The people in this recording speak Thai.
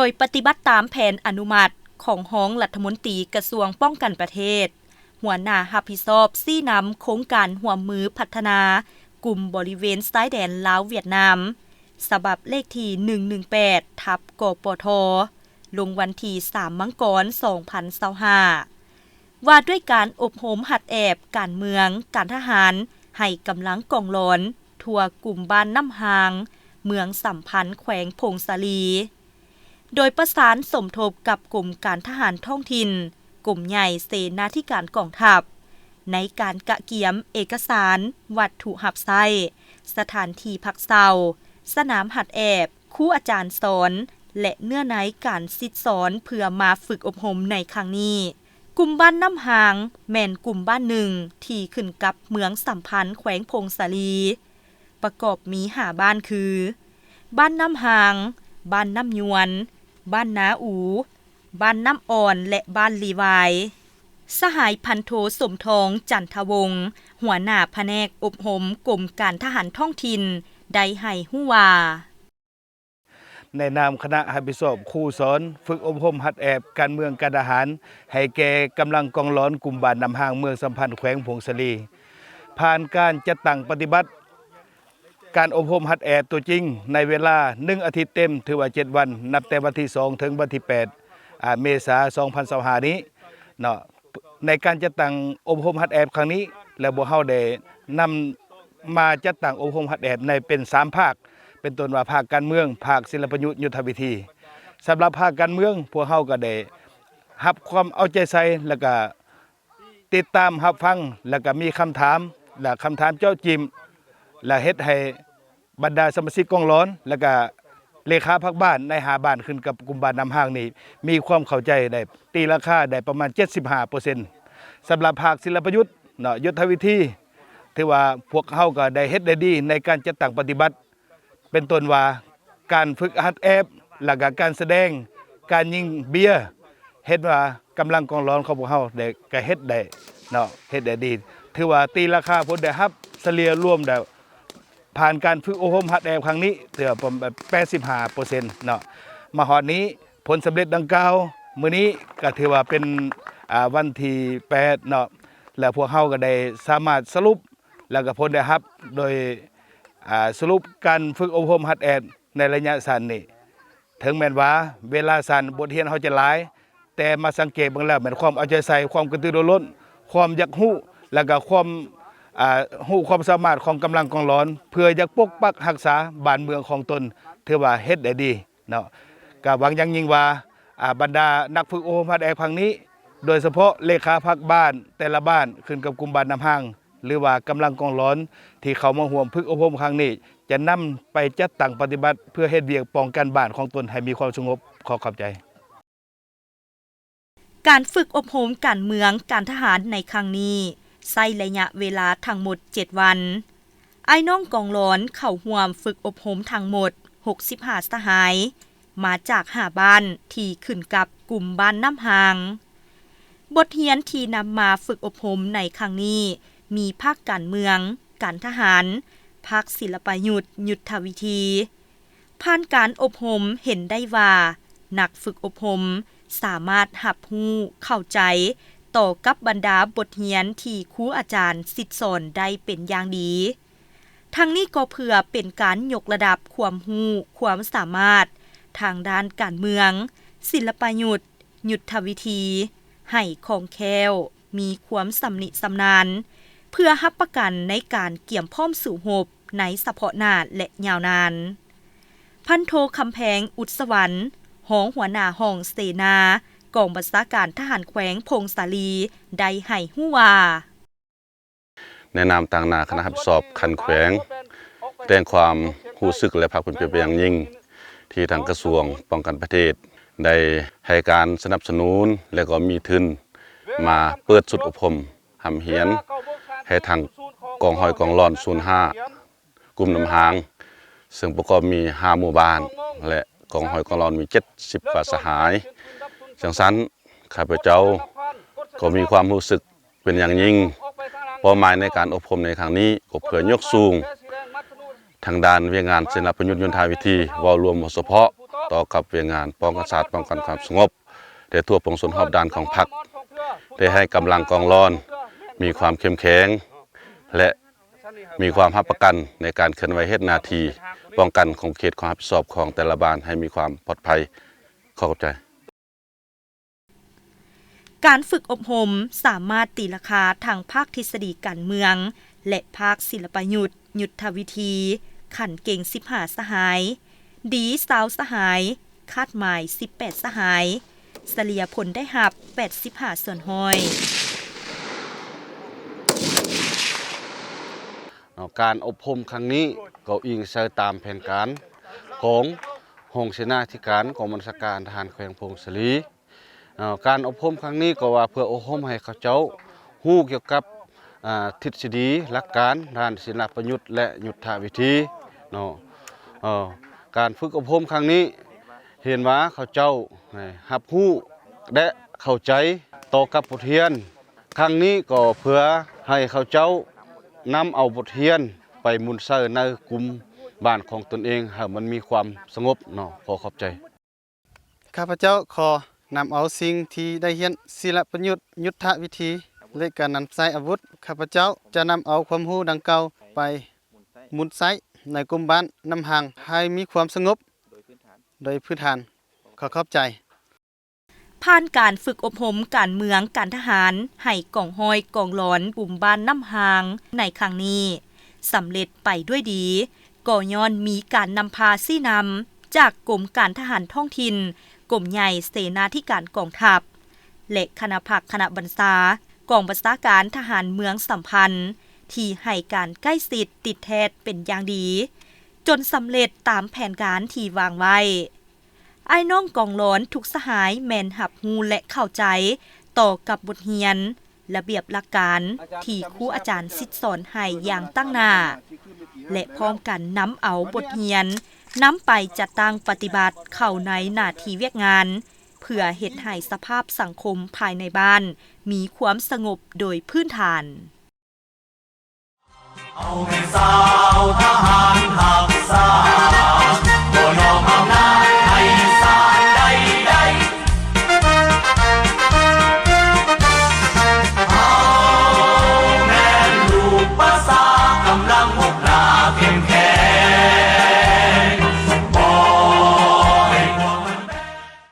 ยปฏิบัติตามแผนอนุมัติของห้องรัฐมนตรีกระทรวงป้องกันประเทศหัวหน้ารับผิดชอบซี้นำโครงการร่วมมือพัฒนากลุ่มบริเวณชายแดนลาวเวียดนามฉบับเลขที่118/กปทลงวันที่3 มังกร 2025ว่าด้วยการอบรมหัดแอบการเมืองการทหารให้กำลังกองร้อนทั่วกลุ่มบ้านน้ำหางเมืองสัมพันธ์แขวงพงศาลีโดยประสานสมทบกับกลุ่มการทหารท้องถิ่นกลุ่มใหญ่เสนาธิการกองทัพในการกะเกียมเอกสารวัตถุหับไส้สถานที่พักเศร้าสนามหัดแอบครูอาจารย์สอนและเนื้อในการซิดสอนเพื่อมาฝึกอบรมในครั้งนี้กลุ่มบ้านน้ำหางแม่นกลุ่มบ้านหนึ่งที่ขึ้นกับเมืองสัมพันธ์แขวงพงศาลีประกอบมี5บ้านคือบ้านน้ำหางบ้านน้ำยวนบ้านนาอูบ้านน้ำอ่อนและบ้านลีวายสหายพันโทสมทองจันทวงศ์หัวหน้าแผนกอบรมกรมการทหารท้องถิ่นได้ให้ฮู้ว่าในนามคณะรับผิดชอบครูสอนฝึกอบรมหัดแอบการเมืองการทหารให้แก่กำลังกองร้อนกลุ่มบ้านนำห่างเมืองสัมพันธ์แขวงพงศาลีผ่านการจัดตั้งปฏิบัติการอบรมหัดแอบตัวจริงในเวลา1 อาทิตย์เต็มถือว่า7 วันนับแต่วันที่2ถึงวันที่8 เมษายน 2025นี้เนาะในการจัดตั้งอบรมหัดแอบครั้งนี้แล้วพวกเฮาได้นำมาจัดตั้งอบรมหัดแอบในเป็น3 ภาคเป็นต้นว่าภาคการเมืองภาคศิลปยุทธยุทธวิธีสำหรับภาคการเมืองพวกเฮาก็ได้รับความเอาใจใส่แล้วก็ติดตามรับฟังแล้วก็มีคำถามและคำถามเจ้าจิ้มและเฮ็ดให้บรรดาสมาชิกกองร้อนแล้วก็เลขาพรรคบ้านใน5บ้านขึ้นกับกลุ่มบ้านนำห้างนี้มีความเข้าใจได้ตีราคาได้ประมาณ 75% สำหรับภาคศิลปยุทธเนาะยุทธวิธีถือว่าพวกเฮาก็ได้เฮ็ดได้ดีในการจัดตั้งปฏิบัติเป็นต้นว่าการฝึกหัดแอบแล้วก็การแสดงการยิงเบียร์เฮ็ดว่ากำลังกองร้อนของพวกเฮาได้ก็เฮ็ดได้เนาะเฮ็ดได้ดีถือว่าตีราคาผลได้รับเฉลี่ยรวมได้ผ่านการฝึกอบรมหัดแอบครั้งนี้ถือว่าประมาณ 85% เนาะมาฮอดนี้ผลสำเร็จดังกล่าวมื้อนี้ก็ถือว่าเป็นวันที่8เนาะแล้วพวกเฮาก็ได้สามารถสรุปแล้วก็ผลได้รับโดยสรุปการฝึกอบรมหัดแอบในระยะสั้นนี่ถึงแม้ว่าเวลาสั้นบทเรียนเฮาจะหลายแต่มาสังเกตเบิ่งแล้วเหมือนความเอาใจใส่ความกระตือรือร้นความอยากรู้แล้วก็ความรู้ความสามารถของกำลังกองร้อนเพื่ออยากปกปักรักษาบ้านเมืองของตนถือว่าเฮ็ดได้ดีเนาะก็หวังอย่างยิ่งว่าบรรดานักฝึกอบรมหัดแอบครั้งนี้โดยเฉพาะเลขาพรรคบ้านแต่ละบ้านขึ้นกับกลุ่มบ้านนำห้างหรือว่ากำลังกองร้อนที่เขามาร่วมฝึกอบรมครั้งนี้จะนำไปจัดตั้งปฏิบัติเพื่อเฮ็ดเวียกป้องกันบ้านของตนให้มีความสงบขอขอบใจการฝึกอบรมการเมืองการทหารในครั้งนี้ใช้ระยะเวลาทั้งหมด7 วันไอ้น้องกองร้อนเข้าร่วมฝึกอบรมทั้งหมด65สหายมาจาก5บ้านที่ขึ้นกับกลุ่มบ้านน้ำหางบทเรียนที่นำมาฝึกอบรมในครั้งนี้มีภาคการเมืองการทหารภาคศิลปยุทธยุทธวิธีผ่านการอบรมเห็นได้ว่านักฝึกอบรมสามารถรับรู้เข้าใจต่อกับบรรดาบทเรียนที่ครูอาจารย์สิทธิ์สอนได้เป็นอย่างดีทั้งนี้ก็เพื่อเป็นการยกระดับความรู้ความสามารถทางด้านการเมืองศิลปยุทธยุทธวิธีให้คล่องแคล่วมีความสำนิสำนาญเพื่อรับประกันในการเกี่ยมพร้อมสู่รบในเฉพาะหน้าและยาวนานพันโทคำแพงอุตสวรรค์ห้องหัวหน้าห้องเสนากองบัญชาการทหารแขวงพงศาลีได้ให้ฮู้ว่าในนามต่างหน้าคณะรับผิดชอบคันแขวงแสดงความรู้สึกและภาคภูมิใจเป็นอย่างยิ่งที่ทางกระทรวงป้องกันประเทศได้ให้การสนับสนุนและก็มีทุนมาเปิดสุดอบรมหำเหียนให้ทางกองหอยกองร้อน05กลุ่มน้ำหางซึ่งประกอบมี5หมู่บ้านและกองหอยกองร้อนมี70กว่าสหายจังนั้นข้าพเจ้าก็มีความรู้สึกเป็นอย่างยิ่งเป้าหมายในการอบรมในครั้งนี้ก็เพื่อยกสูงทางด้านวิชางานศิลปยุทธยุทธวิธีวารวมเฉพาะ ต่อกับเวียงงานป้องกันศาสตร์ป้องกันความสงบแต่ทั่วปวงชนรอบด้านของพรรคได้ให้กำลังกองร้อนมีความเข้มแข็งและมีความรับประกันในการเคลื่อนไหวเฮ็ดหน้าที่ป้องกันของเขตความรับผิดชอบของแต่ละบ้านให้มีความปลอดภัยขอบใจการฝึกอบรมสามารถตีราคาทางภาคทฤษฎีการเมืองและภาคศิลปยุทธ์ยุทธวิธีขันเก่ง15สหายดี20สหายคาดหมาย18สหายเสลียผลได้หับ85ส่วนห้อยการอบรมครั้งนี้ก็อิงใส่ตามแผนการของห้องเสนาธิการกองบัญชาการทหารแขวงพงศาลีการอบรมครั้งนี้ก็ว่าเพื่ออบรมให้เขาเจ้าฮู้เกี่ยวกับทฤษฎีหลักการด้านศิลปยุทธ์และยุทธวิธีการฝึกอบรมครั้งนี้เห็นว่าเขาเจ้ารับรู้และเข้าใจต่อกับบทเรียนครั้งนี้ก็เพื่อให้เขาเจ้านำเอาบทเรียนไปมุนเซอร์ในกลุ่มบ้านของตนเองให้มันมีความสงบขอขอบใจข้าพเจ้าขอนำเอาสิ่งที่ได้เรียนศิลปยุทธ์ยุทธวิธีและการนำใช้อาวุธข้าพเจ้าจะนำเอาความรู้ดังเก่าไปมุนใช้ในกลุ่มบ้านนำห่างให้มีความสงบโดยพื้นฐานขอขอบใจผ่านการฝึกอบรมการเมืองการทหารให้กองห้อยกองหลอนกลุ่มบ้านน้ำหางในครั้งนี้สำเร็จไปด้วยดีก่อย้อนมีการนำพาซี่นำจากกรมการทหารท้องถิ่นกรมใหญ่เสนาธิการกองทัพและคณะผักคณะบรรษากองบัญชาการทหารเมืองสัมพันธ์ที่ให้การใกล้ชิดติดแทดเป็นอย่างดีจนสำเร็จตามแผนการที่วางไว้ไอ้น้องกองร้อนทุกสหายแมนหับฮูและเข้าใจต่อกับบทเรียนระเบียบหลักการที่ครูอาจารย์สิทธิสอนให้อย่างตั้งหน้าและพร้อมกันนำเอาบทเรียนนำไปจัดตั้งปฏิบัติเข้าในหน้าที่เวียกงานเพื่อเฮ็ดให้สภาพสังคมภายในบ้านมีความสงบโดยพื้นฐานเอาแม่สาวทหารหักษาบ่นอมอำนาจให้สารใดๆเอาแม่ลูกภาษากำลังมุกนา